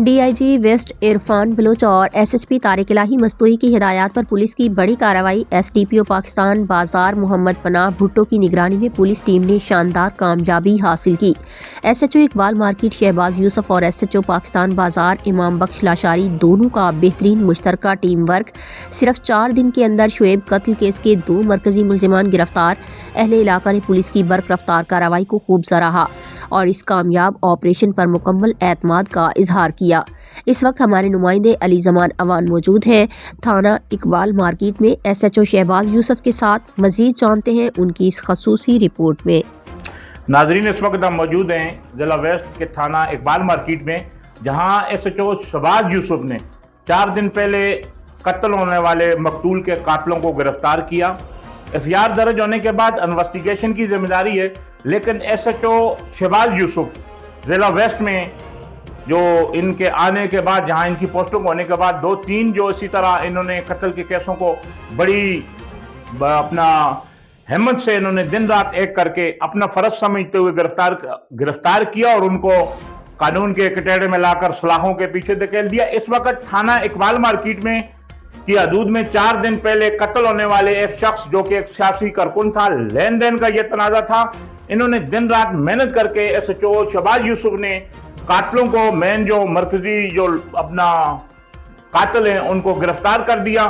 DIG waste Irfan Bloch और SSP Tariq इलाही मस्तूरी की हिदायत पर पुलिस की बड़ी कार्रवाई। एसडीपीओ पाकिस्तान बाजार मोहम्मद पनाह भुट्टो की निगरानी में पुलिस टीम ने शानदार कामयाबी हासिल की। एसएचओ इकबाल मार्केट शहबाज यूसुफ और एसएचओ पाकिस्तान बाजार इमाम बख्श लाशारी दोनों का बेहतरीन मुश्तरका टीम वर्क। सिर्फ 4 दिन के अंदर शुएब कत्ल केस के 2 मरकजी मुलजिमान गिरफ्तार। अहले इलाका ने पुलिस की बर्क रफ्तार कार्रवाई को खूब सराहा और इस कामयाब ऑपरेशन पर मुकम्मल एतमाद का इजहार किया। इस वक्त हमारे नुमाइंदे अली जमान अवान मौजूद हैं थाना इकबाल मार्केट में एसएचओ शहबाज यूसुफ के साथ। मजीद जानते हैं उनकी इस खसूसी रिपोर्ट में। नाजरीन, इस वक्त हम मौजूद हैं जिला वेस्ट के थाना इकबाल मार्केट में, जहां एसएचओ शहबाज यूसुफ ने 4 दिन पहले कत्ल होने वाले मकतूल के कातलों को गिरफ्तार किया। एफआईआर दर्ज होने के बाद इन्वेस्टिगेशन की जिम्मेदारी है, लेकिन एसएचओ शहबाज यूसुफ जिला वेस्ट में जो इनके आने के बाद, जहां इनकी पोस्टिंग होने के बाद 2-3 जो इसी तरह इन्होंने कत्ल के केसों को बड़ी अपना हिम्मत से इन्होंने दिन रात एक करके अपना फर्ज समझते हुए गिरफ्तार किया और उनको कानून के कटहरे में लाकर सलाखों के पीछे धकेल दिया। इस वक्त थाना इकबाल मार्केट में की हदूद में 4 दिन पहले कत्ल होने वाले एक शख्स जो कि एक सियासी कारकुन था, लेन देन का यह तनाजा था, इन्होंने दिन रात मेहनत करके एसएचओ शहबाज यूसुफ ने कातलों को, मेन जो मरकजी जो अपना कातिल हैं, उनको गिरफ्तार कर दिया।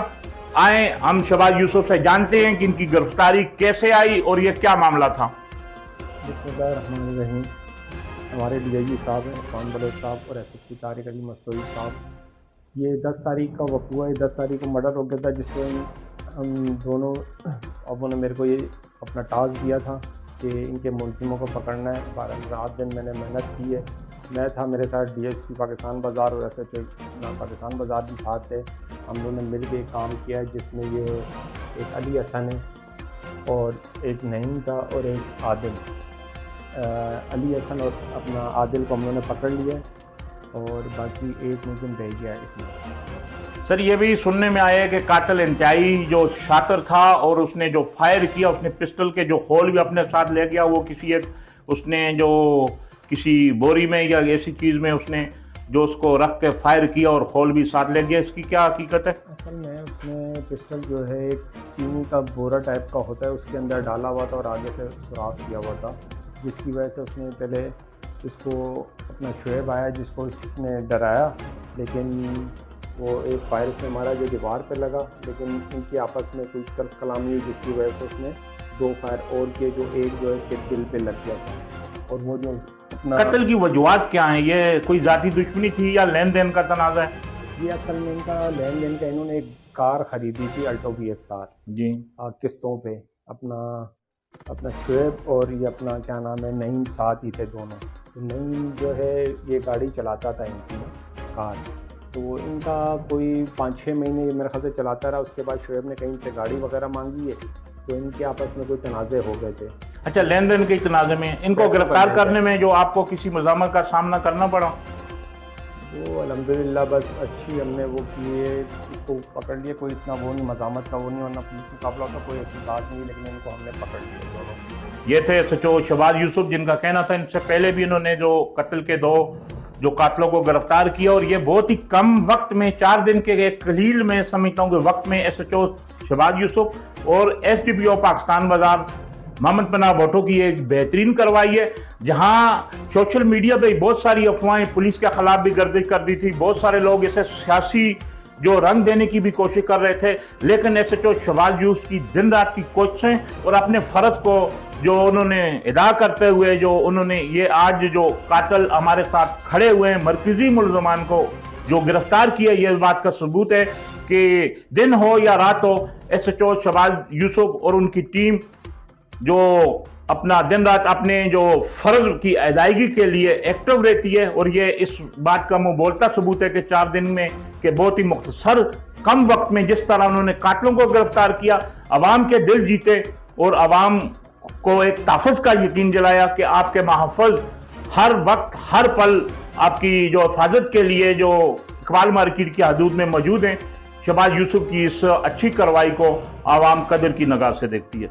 आए हम शहबाज यूसुफ से जानते हैं कि इनकी गिरफ्तारी कैसे आई और ये क्या मामला था। बिस्मिल्लाहिर्रहमानिर्रहीम। हमारे डीआईजी साहब हैं इरफान बलोच साहब और एसएसपी तारिक अली मस्तूरी साहब, ये 10 तारीख का वक़्त हुआ है। 10 तारीख को मर्डर हो गया था, जिसमें हम दोनों साहबों ने मेरे को ये अपना टास्क दिया था कि इनके मुलजिमों को पकड़ना है। 12 रात दिन मैंने मेहनत की है। मैं था, मेरे साथ डीएसपी पाकिस्तान बाज़ार और एसएचओ पाकिस्तान बाज़ार भी साथ थे। हम दोनों ने मिल के काम किया है, जिसमें ये एक अली हसन है और एक नईम था और एक आदिल। अली हसन और अपना आदिल को हम लोगों ने पकड़ लिया और बाकी एक मुलजिम रह गया इसमें। सर, ये भी सुनने में आया है कि कातिल इंतहाई जो शातिर था और उसने जो फायर किया, उसने पिस्टल के जो होल भी अपने साथ ले गया, वो किसी एक उसने जो किसी बोरी में या ऐसी चीज़ में उसने जो उसको रख के फायर किया और होल भी साथ ले गया। इसकी क्या हकीकत है? असल में उसने पिस्टल जो है एक चीनी का बोरा टाइप का होता है, उसके अंदर डाला हुआ था और आगे से सुराख किया हुआ था, जिसकी वजह से उसने पहले इसको अपना शुएब आया जिसको इसने डराया, लेकिन वो एक फायर से मारा जो दीवार पे लगा, लेकिन इनकी आपस में कोई तर्क कलामी हुई, जिसकी वजह से उसने 2 फायर और किए, जो एक जो है इसके दिल पे लग गया था। और वो जो अपना कत्ल की वजूहात क्या हैं? ये कोई जाती दुश्मनी थी या लेन देन का तनाज़ा है? ये असल में इनका लेन देन का, इन्होंने एक कार ख़रीदी थी अल्टो VX-R जी किस्तों पे। अपना शुएब और ये अपना क्या नाम है नईम साथ ही थे दोनों। नईम जो है ये गाड़ी चलाता था इनकी कार, तो इनका कोई 5-6 महीने मेरे ख्याल से चलाता रहा। उसके बाद शुएब ने कहीं से गाड़ी वगैरह मांगी है, तो इनके आपस में कोई तनाज़े हो गए थे। अच्छा, लेन देन के तनाज़े में इनको गिरफ्तार करने में जो आपको किसी मज़ामत का सामना करना पड़ा? वो अल्हम्दुलिल्लाह बस अच्छी हमने वो किए, इसको पकड़ लिए। कोई इतना वो नहीं, मज़ामत का वो नहीं, वरना पुलिस मुकाबला का कोई ऐसी बात नहीं, लेकिन इनको हमने पकड़ लिया दोनों। ये थे एसएचओ शहबाज यूसुफ, जिनका कहना था इनसे पहले भी इन्होंने जो कत्ल के 2 जो कातलों को गिरफ्तार किया, और ये बहुत ही कम वक्त में 4 दिन के एक कलील में समझता हूँ कि वक्त में एसएचओ शहबाज यूसुफ और एसडीपीओ पाकिस्तान बाजार मोहम्मद पनाह भुट्टो की एक बेहतरीन कार्रवाई है, जहां सोशल मीडिया पे बहुत सारी अफवाहें पुलिस के खिलाफ भी गर्दिश कर दी थी। बहुत सारे लोग इसे सियासी जो रंग देने की भी कोशिश कर रहे थे, लेकिन एसएचओ शहबाज यूसुफ की दिन रात की कोशिशें और अपने फर्ज को जो उन्होंने अदा करते हुए जो उन्होंने ये आज जो कातिल हमारे साथ खड़े हुए हैं, मरकजी मुलजमान को जो गिरफ्तार किया, ये बात का सबूत है कि दिन हो या रात हो, एसएचओ शहबाज यूसुफ और उनकी टीम जो अपना दिन रात अपने जो फर्ज की अदायगी के लिए एक्टिव रहती है। और ये इस बात का मुंह बोलता सबूत है कि 4 दिन में के बहुत ही मुख्तसर कम वक्त में जिस तरह उन्होंने कातलों को गिरफ्तार किया, अवाम के दिल जीते और अवाम को एक तहफ़्फ़ुज़ का यकीन दिलाया कि आपके महफ़ूज़ हर वक्त हर पल आपकी जो हिफाजत के लिए जो इकबाल मार्केट की हदूद में मौजूद हैं। शहबाज यूसुफ की इस अच्छी कार्रवाई को आवाम कदर की निगाह से देखती है।